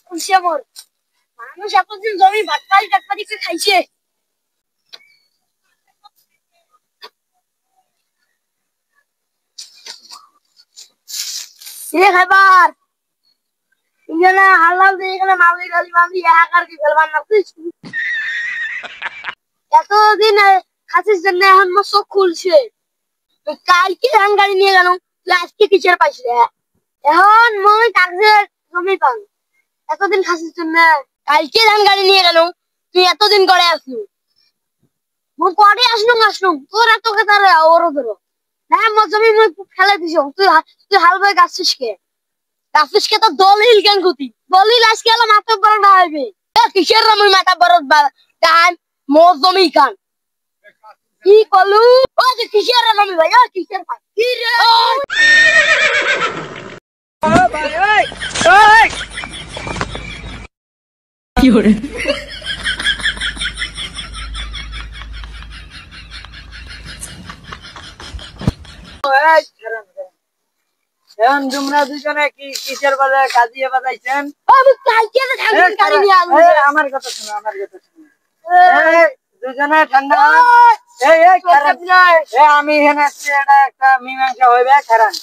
খুশি মোর মানুষ এতদিন জমি বাটপাই টাটপাই করে খাইছে। রে খাইবার এখানে হালাল দিয়ে এখানে মালি গালি বাঁধি একার কি ফেলবার না তুই এতদিন খাসির জন্য এখন মোর চোখ খুলছে। কালকে ধান গাড়ি নিয়ে গেল তুই আজকে কিসের পাইছি রে? এখন মই কাগজে জমি পান এতদিন খাসির জন্য কালকে ধান গাড়ি নিয়ে গেল তুই এতদিন করে আসলু মোর পরে আসলুম তোর এত কথা রে ওর ধরো না মোর জমি মই ফেলে দিছ তুই তুই হাল বই গাছিস কে গাছিস কে তো দলিল কেন গুতি দলিল আজকে হলো মাথা বড় না হইবে কিসের মই মাথা বড় ধান মোর জমি কান কি কলু ও যে কিসের জমি ভাই ও কিসের ভাই কি রে ও ভাই ওই ওই কি হরে এখন তোমরা দুজনে কি কিসের বাজারে কাজিয়ে বাজাইছেন? আমি কালকে ধান গাড়ি নিয়ে আসবো। আমার কথা শোনো দুজনে ঠান্ডা আমি এখানে এটা একটা মীমাংসা হইবে কারণ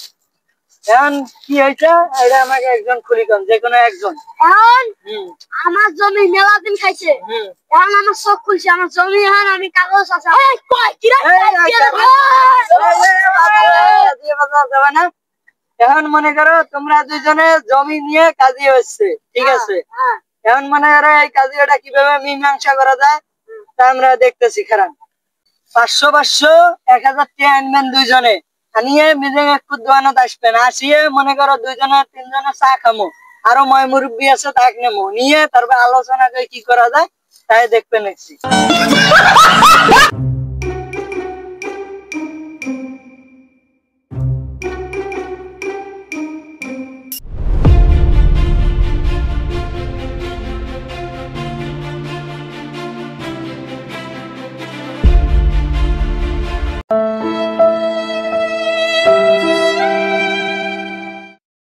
এখন কি হয়েছে এটা আমাকে একজন খুলি কন যে কোনো একজন। এখন আমার জমি মেলা দিন খাইছে এখন আমার চোখ খুলছে আমার জমি এখন আমি কাগজ আছে না। এখন মনে করো তোমরা দুজনে জমি নিয়ে কাজী হচ্ছে ঠিক আছে। এখন মনে করো এই কাজীটা কিভাবে মীমাংসা করা যায় তা আমরা দেখতেছি। কারণ 500 1000 টাকা আনবেন দুইজনে আনিয়ে মিলে একটু দোয়ানত আসবেন আসিয়ে মনে করো দুইজনে তিনজনে চা খামো আরো ময় মুরব্বী আছে তাকে নেবো নিয়ে তারপর আলোচনা করে কি করা যায় তাই দেখবেন।